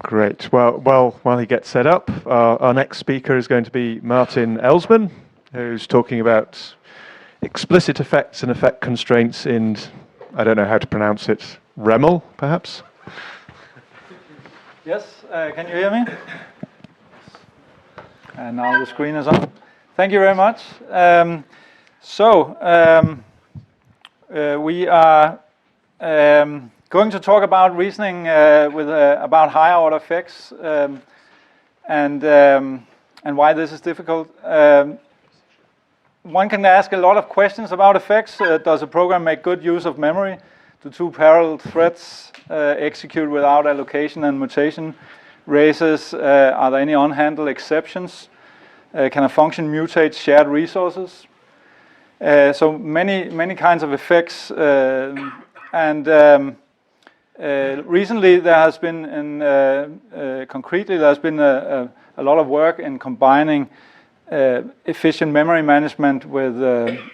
Great. Well, while he gets set up, our next speaker is going to be Martin Elsman, who's talking about explicit effects and effect constraints in, I don't know how to pronounce it, ReML, perhaps? Yes, can you hear me? And now the screen is on. Thank you very much. We are going to talk about reasoning about higher order effects and why this is difficult. One can ask a lot of questions about effects. Does a program make good use of memory? Do two parallel threads execute without allocation and mutation races? Are there any unhandled exceptions? Can a function mutate shared resources? So many kinds of effects, recently there has been, concretely, there's been a lot of work in combining efficient memory management with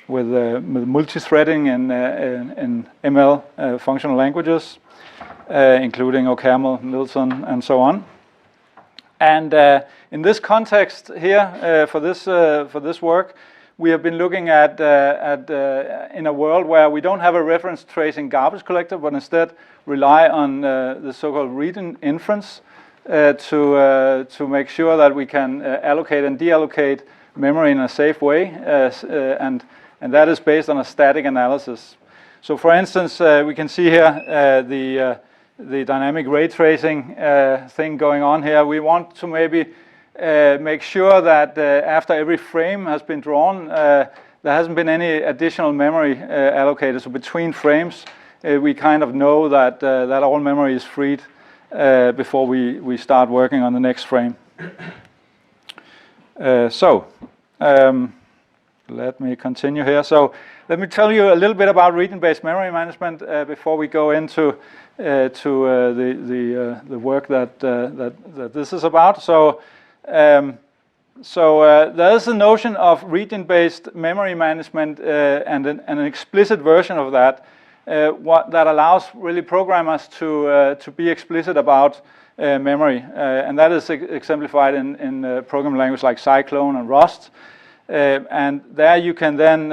multi-threading in ML functional languages, including OCaml, Milton, and so on. And in this context here, for this work, we have been looking at in a world where we don't have a reference tracing garbage collector, but instead rely on the so-called Region-inference to make sure that we can allocate and deallocate memory in a safe way, and that is based on a static analysis. So, for instance, we can see here the dynamic ray tracing thing going on here. We want to maybe make sure that after every frame has been drawn, there hasn't been any additional memory allocated. So between frames, we kind of know that all memory is freed before we start working on the next frame. Let me continue here. So let me tell you a little bit about region-based memory management before we go into the work that this is about. So there is a notion of region-based memory management and an explicit version of that that allows really programmers to be explicit about memory, and that is exemplified in programming languages like Cyclone and Rust. And there you can then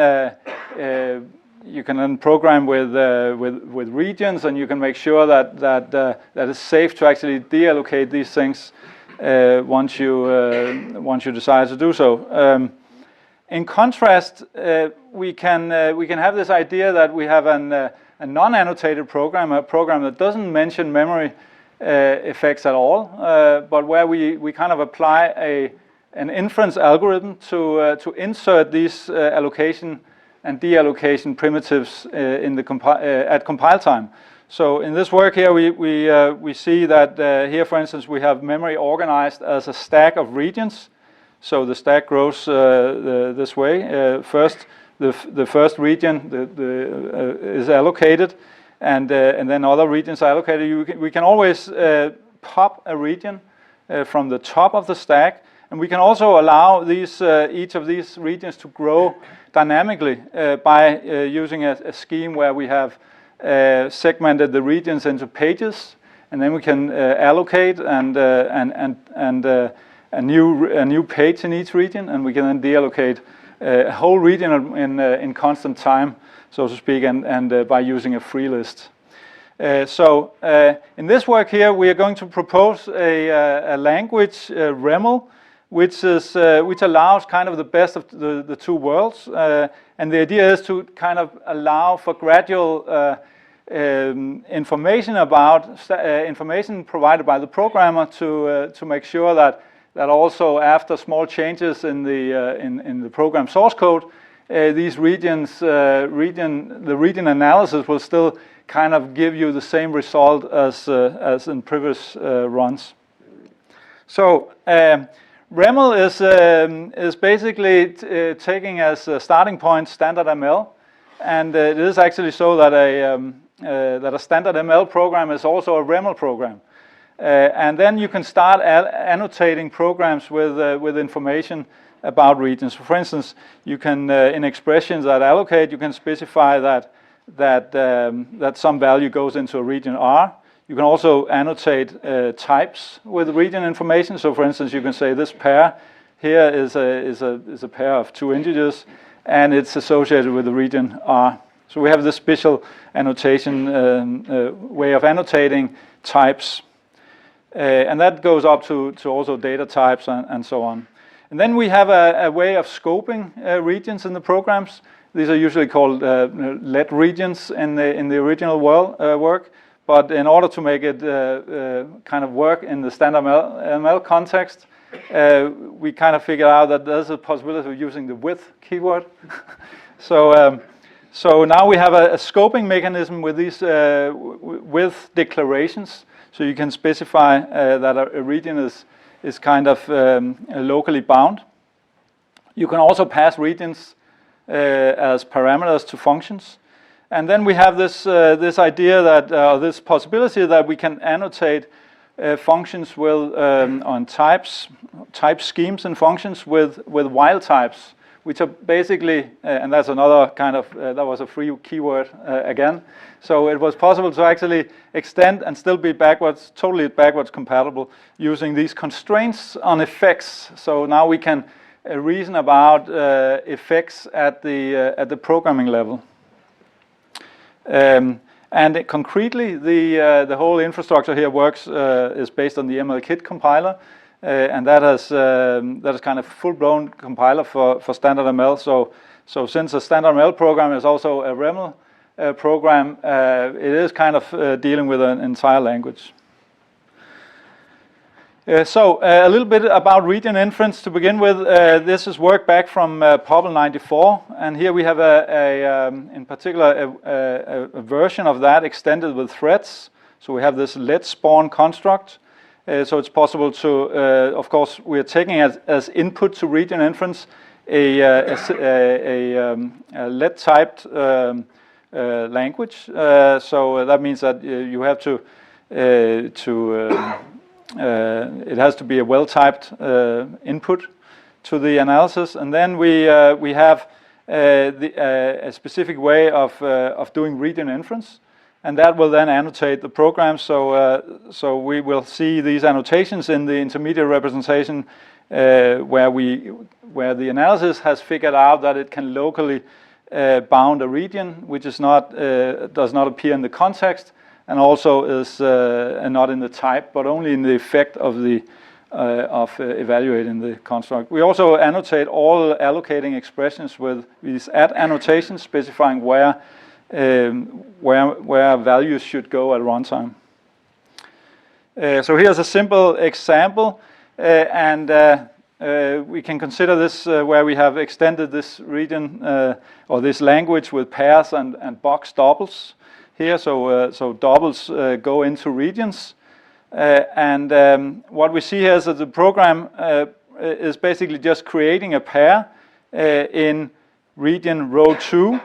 program with regions, and you can make sure that it's safe to actually deallocate these things once you decide to do so. In contrast, we can have this idea that we have a non-annotated program, a program that doesn't mention memory effects at all, but where we kind of apply an inference algorithm to insert these allocation and deallocation primitives at compile time. So in this work here, we see that here, for instance, we have memory organized as a stack of regions. So the stack grows this way. First, the first region is allocated, and then other regions are allocated. We can always pop a region from the top of the stack, and we can also allow each of these regions to grow dynamically by using a scheme where we have segmented the regions into pages, and then we can allocate and a new page in each region, and we can then deallocate a whole region in constant time, so to speak, and by using a free list. In this work here, we are going to propose a language, ReML, which allows kind of the best of the two worlds, and the idea is to kind of allow for gradual information provided by the programmer to make sure that also after small changes in the program source code, these regions, the region analysis will still kind of give you the same result as in previous runs. So ReML is basically taking as a starting point standard ML, and it is actually so that a standard ML program is also a ReML program. And then you can start annotating programs with information about regions. For instance, you can in expressions that allocate, you can specify that some value goes into a region R. You can also annotate types with region information. So for instance, you can say this pair here is a pair of two integers, and it's associated with the region R. So we have this special annotation way of annotating types. And that goes up to also data types and so on. And then we have a way of scoping regions in the programs. These are usually called let regions in the original work. But in order to make it kind of work in the standard ML context, we kind of figured out that there's a possibility of using the with keyword. So now we have a scoping mechanism with these with declarations. So you can specify that a region is kind of locally bound. You can also pass regions as parameters to functions. And then we have this idea that this possibility that we can annotate functions with on type schemes and functions with while types, which are basically, and that's another kind of, that was a free keyword again. So it was possible to actually extend and still be totally backwards compatible using these constraints on effects. So now we can reason about effects at the programming level. And concretely, the whole infrastructure here works is based on the MLKit compiler. And that is kind of full-blown compiler for standard ML. So since a standard ML program is also a ReML program, it is kind of dealing with an entire language. So a little bit about region inference to begin with. This is work back from POPL'24, and here we have in particular a version of that extended with threads. So we have this let spawn construct. So it's possible to, of course, we are taking as input to region inference a let typed language. So that means that you have to it has to be a well-typed input to the analysis, and then we have a specific way of doing region inference. And that will then annotate the program. So we will see these annotations in the intermediate representation where the analysis has figured out that it can locally bound a region, which is does not appear in the context, and also is not in the type, but only in the effect of evaluating the construct. We also annotate all allocating expressions with these at annotations specifying where values should go at runtime. So here's a simple example, and we can consider this where we have extended this region or this language with pairs and box doubles here. So doubles go into regions, and what we see here is that the program is basically just creating a pair in region row 2.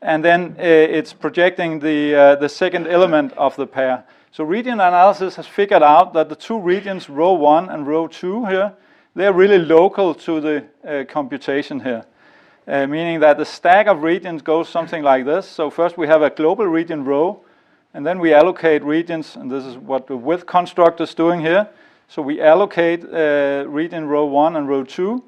And then it's projecting the second element of the pair. So region analysis has figured out that the two regions, row 1 and row 2 here, they're really local to the computation here. Meaning that the stack of regions goes something like this. So first we have a global region row, and then we allocate regions, and this is what the with construct is doing here. So we allocate region row 1 and row 2.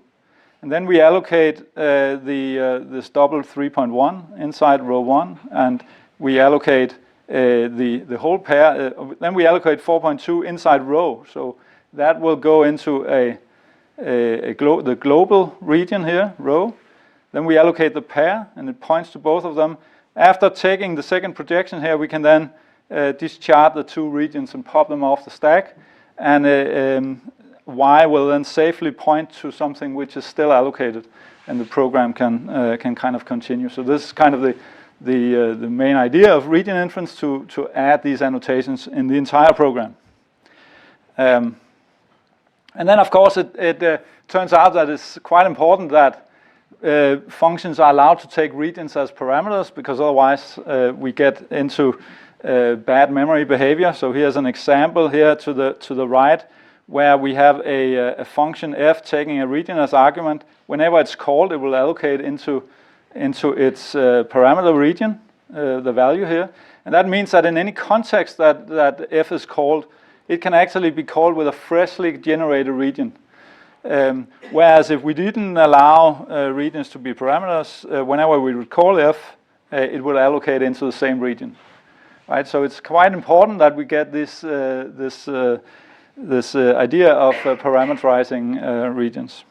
And then we allocate this double 3.1 inside row 1, and we allocate the whole pair. Then we allocate 4.2 inside row, so that will go into the global region here, row. Then we allocate the pair, and it points to both of them. After taking the second projection here, we can then discharge the two regions and pop them off the stack, and Y will then safely point to something which is still allocated, and the program can kind of continue. So this is kind of the main idea of region inference, to add these annotations in the entire program. And then of course it turns out that it's quite important that functions are allowed to take regions as parameters, because otherwise we get into bad memory behavior. So here's an example here to the right, where we have a function f taking a region as argument. Whenever it's called, it will allocate into its parameter region, the value here. And that means that in any context that f is called, it can actually be called with a freshly generated region. Whereas if we didn't allow regions to be parameters, whenever we would call f, it would allocate into the same region. Right? So it's quite important that we get this idea of parameterizing regions.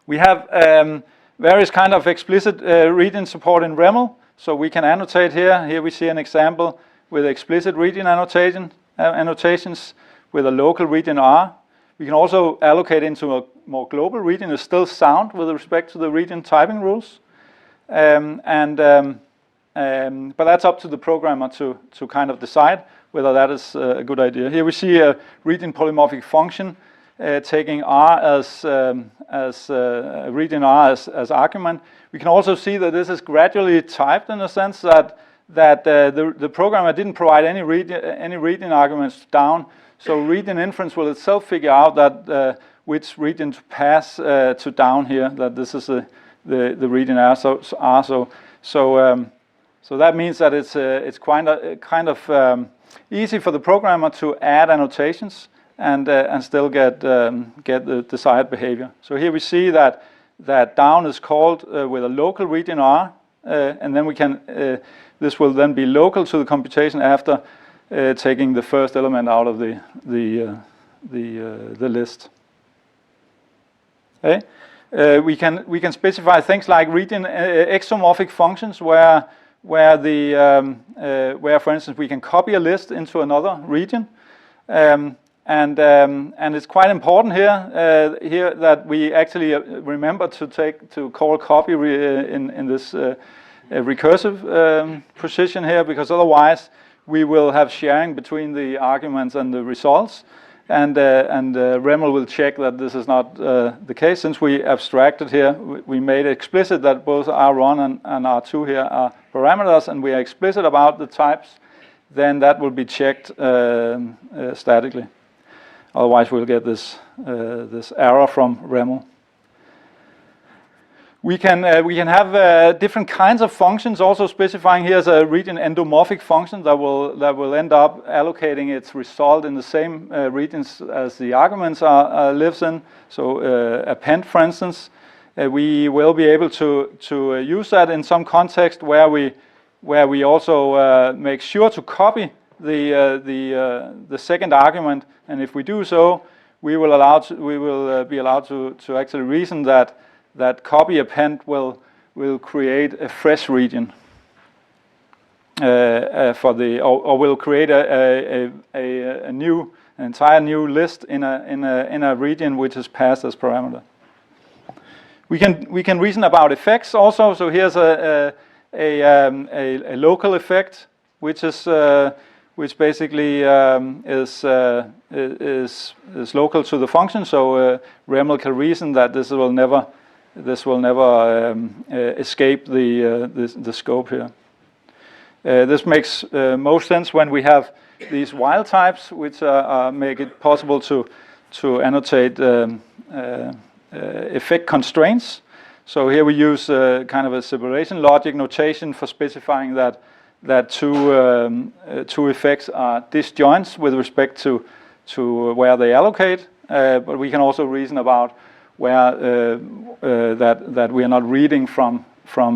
We have various kind of explicit region support in ReML. So we can annotate here. Here we see an example with explicit region annotations with a local region R. We can also allocate into a more global region. It's still sound with respect to the region typing rules. But that's up to the programmer to kind of decide whether that is a good idea. Here we see a region polymorphic function taking R as region R as argument. We can also see that this is gradually typed in a sense that the programmer didn't provide any region arguments down. So Region-inference will itself figure out that which region to pass to down here. That this is the region R. So that means that it's kind of easy for the programmer to add annotations and still get the desired behavior. So here we see that down is called with a local region R, and then we can this will then be local to the computation after taking the first element out of the list. Okay, we can specify things like region exomorphic functions where for instance we can copy a list into another region. And it's quite important here that we actually remember to call copy in this recursive precision here, because otherwise we will have sharing between the arguments and the results, and ReML will check that this is not the case. Since we abstracted here, we made it explicit that both R1 and R2 here are parameters, and we are explicit about the types, then that will be checked statically. Otherwise, we'll get this error from ReML. We can have different kinds of functions. Also specifying here is a region endomorphic function that will end up allocating its result in the same regions as the arguments lives in. So append, for instance, we will be able to use that in some context where we also make sure to copy the second argument, and if we do so, we will be allowed to actually reason that copy append will create a fresh region or will create an entire new list in a region which is passed as parameter. We can reason about effects also. So here's a local effect which basically is local to the function. So ReML can reason that this will never escape the scope here. This makes most sense when we have these wild types, which make it possible to annotate effect constraints. So here we use kind of a separation logic notation for specifying that two effects are disjoints with respect to where they allocate, but we can also reason about where that we are not reading from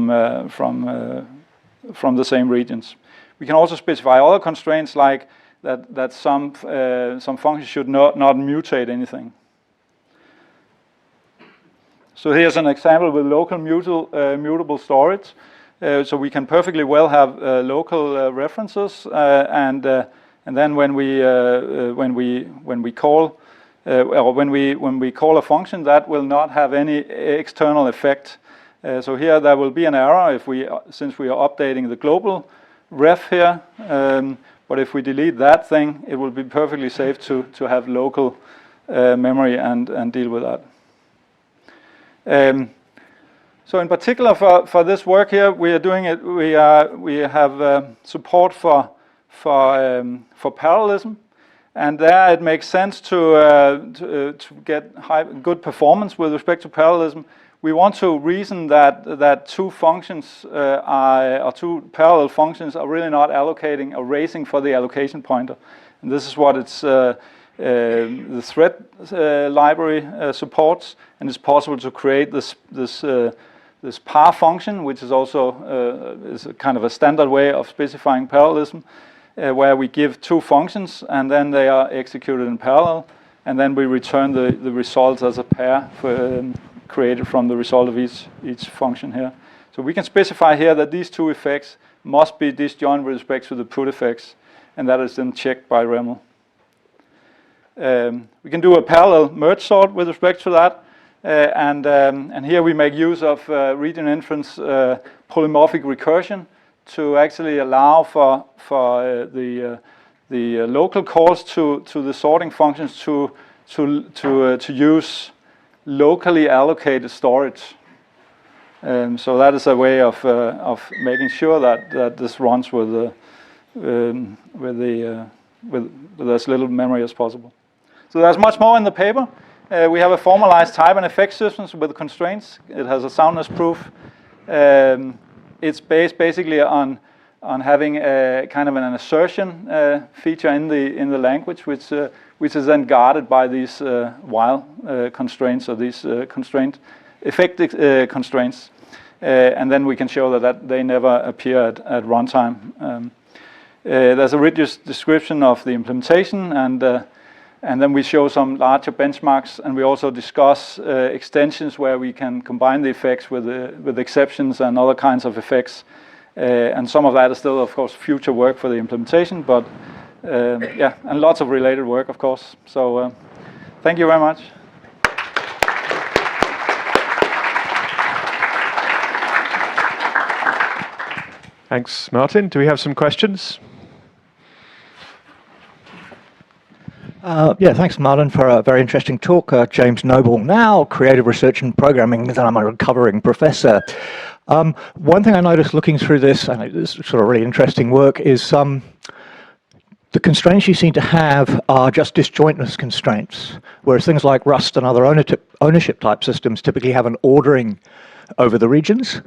the same regions. We can also specify other constraints like that some functions should not mutate anything. So here's an example with local mutable storage. So we can perfectly well have local references, and then when we call a function, that will not have any external effect. So here there will be an error since we are updating the global ref here. But if we delete that thing, it will be perfectly safe to have local memory and deal with that. So in particular for this work here, we are doing it. We have support for parallelism, and there it makes sense to get good performance with respect to parallelism. we want to reason that two functions or two parallel functions are really not allocating or racing for the allocation pointer. And this is what it's the thread library supports, and it's possible to create this par function, which is also is a kind of a standard way of specifying parallelism, where we give two functions and then they are executed in parallel, and then we return the results as a pair created from the result of each function here. So we can specify here that these two effects must be disjoint with respect to the put effects, and that is then checked by ReML. We can do a parallel merge sort with respect to that, and here we make use of region-inference polymorphic recursion to actually allow for the local calls to the sorting functions to use locally allocated storage. So that is a way of making sure that this runs with as little memory as possible. So there's much more in the paper. We have a formalized type and effect systems with constraints. It has a soundness proof. It's based basically on having a kind of an assertion feature in the language, which is then guarded by these while constraints or these effect constraints, and then we can show that they never appear at runtime. There's a rich description of the implementation, and then we show some larger benchmarks, and we also discuss extensions where we can combine the effects with exceptions and other kinds of effects. And some of that is still, of course, future work for the implementation, but yeah, and lots of related work, of course. So thank you very much. Thanks, Martin. Do we have some questions? Yeah, thanks, Martin, for a very interesting talk. James Noble, now creative research and programming, and I'm a recovering professor. One thing I noticed looking through this, and this sort of really interesting work, is the constraints you seem to have are just disjointness constraints, whereas things like Rust and other ownership type systems typically have an ordering over the regions.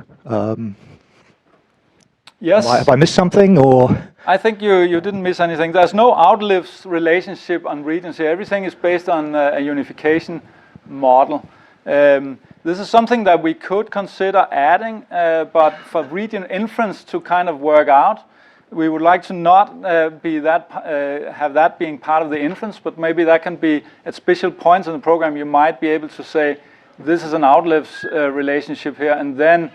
Yes. Have I missed something, or? I think you didn't miss anything. There's no outlives relationship on regions here. Everything is based on a unification model. This is something that we could consider adding, but for region inference to kind of work out, we would like to not have that being part of the inference, but maybe that can be at special points in the program. You might be able to say this is an outlives relationship here, and then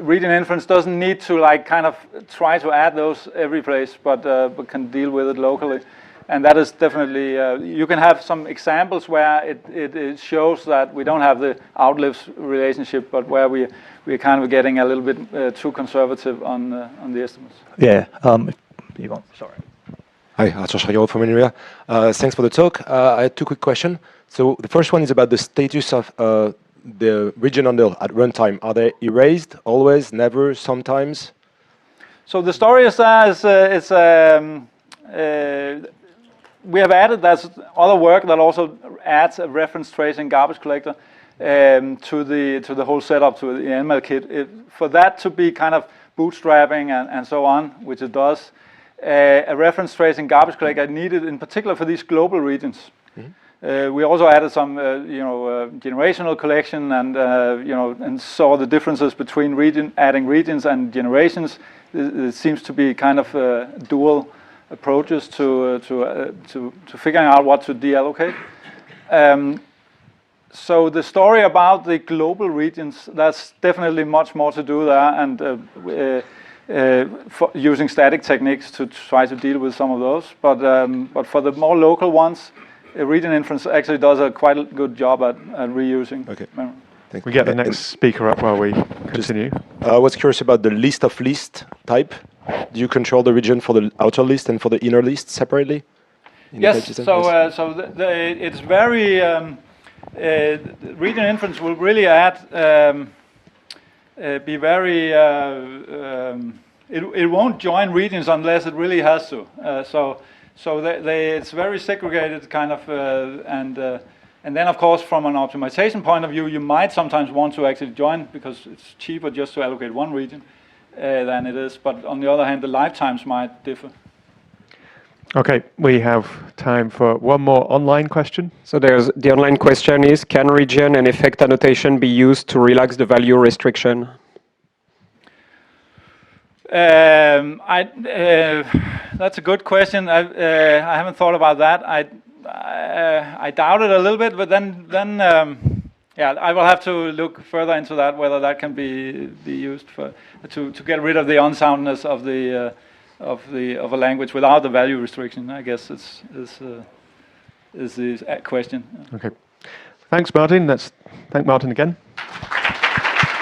region inference doesn't need to like kind of try to add those every place, but can deal with it locally. And that is definitely, you can have some examples where it shows that we don't have the outlives relationship, but where we're kind of getting a little bit too conservative on the estimates. Yeah, you want, sorry. Hi, Arthur Schreier from Univers. Thanks for the talk. I had two quick questions. So the first one is about the status of the region handle at runtime. Are they erased, always, never, sometimes? So the story is we have added, there's other work that also adds a reference tracing garbage collector to the whole setup, to the MLKit. For that to be kind of bootstrapping and so on, which it does, a reference tracing garbage collector needed in particular for these global regions. Mm-hmm. We also added some, generational collection and and saw the differences between adding regions and generations. It seems to be kind of dual approaches to figuring out what to deallocate. So the story about the global regions, that's definitely much more to do there, and for using static techniques to try to deal with some of those. But for the more local ones, region inference actually does a quite good job at reusing. Okay. Thank you. We get the next speaker up while we continue. I was curious about the list of list type. Do you control the region for the outer list and for the inner list separately? Yes. It's very region inference will really be very. It won't join regions unless it really has to. It's very segregated kind of, And then, of course, from an optimization point of view, you might sometimes want to actually join because it's cheaper just to allocate one region than it is. But on the other hand, the lifetimes might differ. Okay, we have time for one more online question. So there's the online question is, can region and effect annotation be used to relax the value restriction? That's a good question. I haven't thought about that. I doubt it a little bit, but then yeah, I will have to look further into that, whether that can be used to get rid of the unsoundness of a language without the value restriction. I guess is the question. Okay, thanks, Martin. Let's thank Martin again.